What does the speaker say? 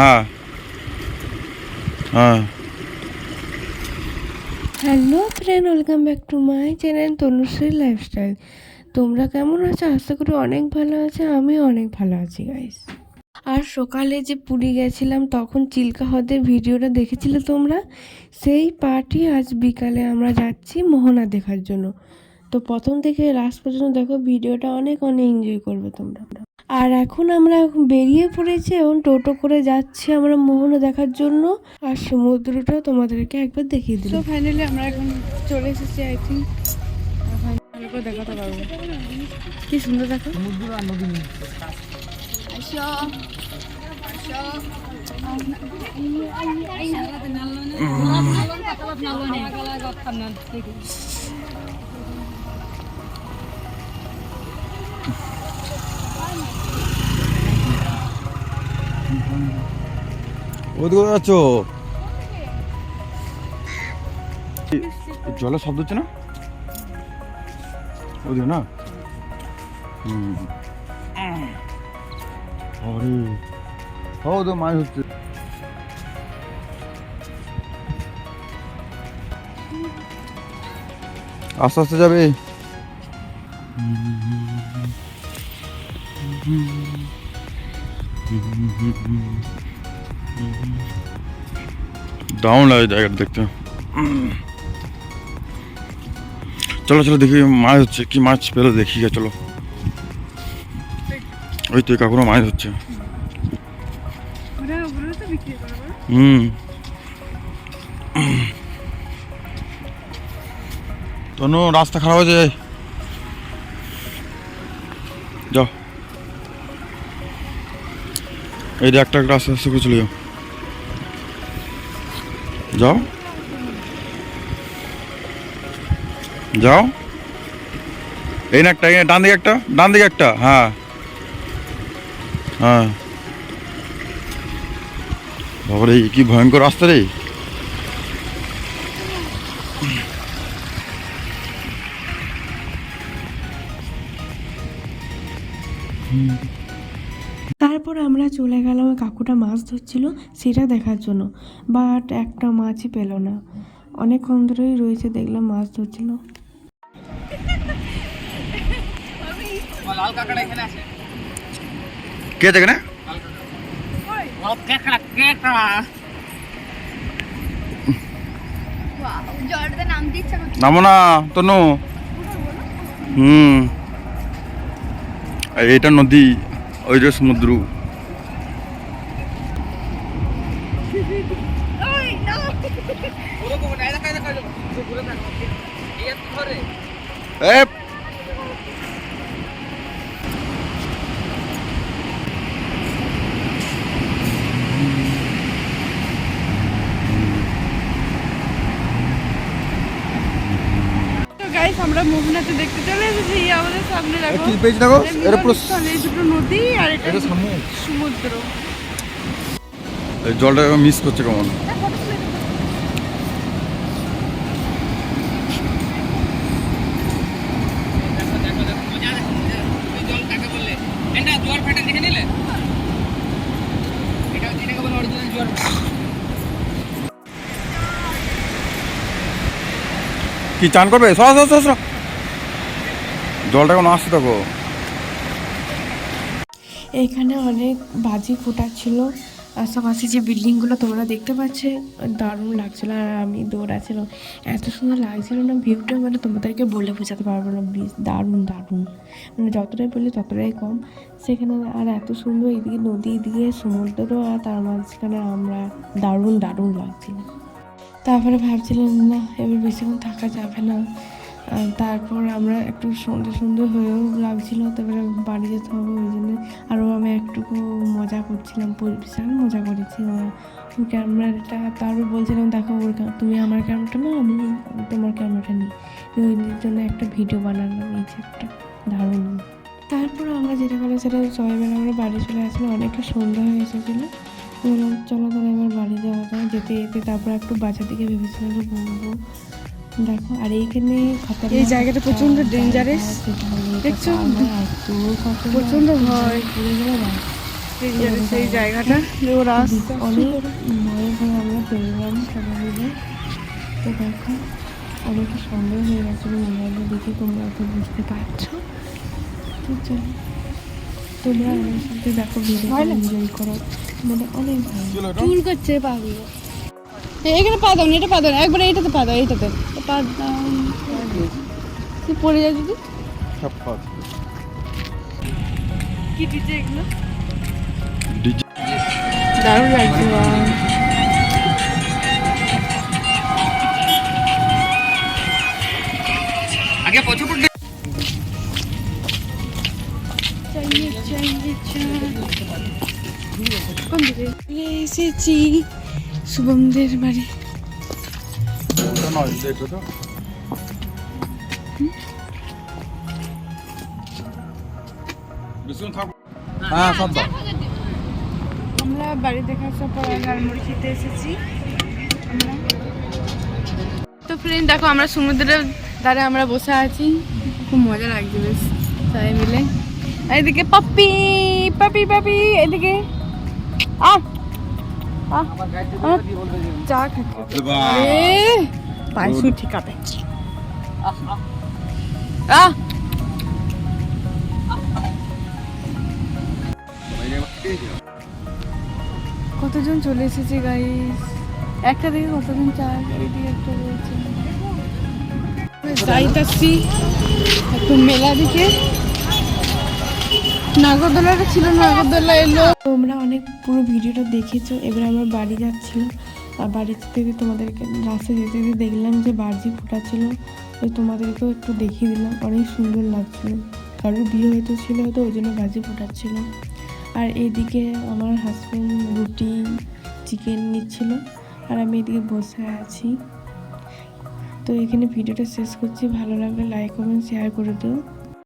হ্যাঁ হ্যাঁ। Hello friend, welcome back to my channel Tanushree lifestyle. তোমরা কেমন আছো? আশা করি অনেক ভালো আছে, আমিও অনেক ভালো আছি গাইস। আর সকালে যে পুরী গেছিলাম তখন চিল্কা হ্রদের ভিডিওটা দেখেছিলে তোমরা, সেই পার্টি আজ বিকালে আমরা যাচ্ছি মোহনা দেখার জন্য। তো প্রথম থেকে লাস্ট পর্যন্ত দেখো, ভিডিওটা অনেক অনেক এনজয় করবে তোমরা। আর এখন আমরা বেরিয়ে পড়েছি, এখন টোটো করে যাচ্ছি আমরা মোহনা দেখার জন্য, আর সমুদ্রটা তোমাদেরকে একবার দেখিয়ে দিই। তো ফাইনালি আমরা এখন চলে এসেছি, আই থিঙ্ক ভালো করে দেখাতে পারবো। কি সুন্দর দেখো সমুদ্র আর নদী। ওদিকে যাচ্ছ? জলের শব্দ হচ্ছে না ওদিকে না? আরে ও তো মাছ হচ্ছে। আস্তে আস্তে যাবে। দারুণ লাগে জায়গাটা দেখতে। চলো চলো দেখি মাছ হচ্ছে, কি মাছ পেলো দেখি। চলো, ওই তো কাকুরা মাছ হচ্ছে। তনু রাস্তা খারাপ হয়েছে, যাও। এই একটা একটা আস্তে আস্তে করে চলে যাও, যাও যাও। এই না একটা, ডান দিকে একটা, ডান দিকে একটা। হ্যাঁ হ্যাঁ। বাবারে কি ভয়ঙ্কর রাস্তা রে। তারপর আমরা চলে গেলাম, কাকুটা মাছ ধরছিল সেটা দেখার জন্য, বাট একটা মাছই পেল না। অনেকক্ষণ ধরেই রয়েছে, দেখলাম মাছ ধরছিল। কে দেখে না? নামো না তনু। এটা নদী, ওই যে সমুদ্র। আমরা মোহনাতে দেখতে চলে এসেছি, আমাদের সামনে দেখো এই দুটো নদী আর এটা সমুদ্র। জলটা মিস করছে কেমন। কি চান করবে? জলটা এখন আসতে থাকো। এখানে অনেক বাজি ফোটাচ্ছিল, আশেপাশে যে বিল্ডিংগুলো তোমরা দেখতে পাচ্ছে, দারুণ লাগছিল। আর আমি দৌড়াচ্ছিলাম, এত সুন্দর লাগছিল না ভিউটা, মানে তোমাদেরকে বলে বোঝাতে পারবো না। দারুণ দারুণ, মানে যতটাই বলি ততটাই কম সেখানে। আর এত সুন্দর, এদিকে নদী, এদিকে সমুদ্র, আর তার মাঝখানে আমরা, দারুণ দারুণ লাগছিল। তারপরে ভাবছিলাম না এবার বেশিক্ষণ থাকা যাবে না। তারপর আমরা একটু সন্ধে সন্ধে হয়েও লাগছিলো, তারপরে বাড়ি যেতে হবে, ওই জন্য আরও আমি একটুকু মজা করছিলাম, বিশাল মজা করেছি। ওর ক্যামেরাটা, তারপর বলছিলাম দেখো ওর, তুমি আমার ক্যামেরাটা না, আমি তোমার ক্যামেরাটা নিই, ওই জন্য একটা ভিডিও বানালাম এই যে একটা দারুণ। তারপর আমরা যেটা করলাম সেটা সবাই মিলে আমরা বাড়ি চলে আসলাম, অনেকটা সন্ধ্যা হয়ে এসেছিলো। চলো তাহলে এবার বাড়ি যাওয়া যায়। যেতে যেতে তারপর একটু বাজার দিকে ভেবেছিলাম যে ঘুরবো। দেখো, আর এইখানে এই জায়গাটা প্রচন্ড ডেঞ্জারাস, দেখছো প্রচন্ড ভয়। ঘুরে গেলে ডেঞ্জারাস সেই জায়গাটা যে ওরা আসছে অনেক ভয়ে ভয়ে আমরা পেলাম সবাই মিলে। তো দেখো অনেক সন্দেহ হয়ে গেছিলো মোবাইলে দেখে, তোমরা তো বুঝতে পারছো। তো চলো তোমরা আমার সাথে দেখো ভিডিও এনজয় করো, মানে অনেক ভালো। চুল করছে পাগুলো। এখানে পা দাও না, এটা পা দাও না, একবার এইটাতে পা দাও, এইটাতে পা দাও। তুই পড়ে যা যদি। কি ডিজে এগুলো? ডিজে দারুণ লাগছে। আগে পছন্দ কোন দিকে এসেছি? শুভমদের বাড়ি। নয় দেখো তো বিশুন থাকো। হ্যাঁ সব দাও। আমরা বাড়ি দেখা সব পর ঝালমুড়ি খেতে এসেছি আমরা। তো ফ্রেন্ড দেখো আমরা সমুদ্রের ধারে আমরা বসে আছি, খুব মজা লাগছে বেশ সবাই মিলে। এইদিকে পাপ্পি পাপি পাপি, এদিকে চা খাচ্ছে। পাইসু ঠিক আছে। কতজন চলে এসেছে গাইস, একটা দিকে কতজন চার, এইদিকে একটা রয়েছে। যাইতাছি একটু মেলা দিকে। নাগরদোলাটা ছিল, নাগরদোলা এলো। তোমরা অনেক পুরো ভিডিওটা দেখেছো। এবার আমরা বাড়ি যাচ্ছি, আর বাড়ি থেকে তোমাদেরকে রাস্তায় যেতে যেতে দেখলাম যে বাজি ফুটাচ্ছিল, তো তোমাদেরকেও একটু দেখিয়ে দিলাম। অনেক সুন্দর লাগছিল, কারোর বিয়ে হয়তো ছিল, হয়তো ওই জন্য বাজি ফুটাচ্ছিল। আর এইদিকে আমার হাজব্যান্ড রুটি চিকেন নিচ্ছিল, আর আমি এদিকে বসে আছি। তো এখানে ভিডিওটা শেষ করছি, ভালো লাগলে লাইক কমেন্ট শেয়ার করে দিও।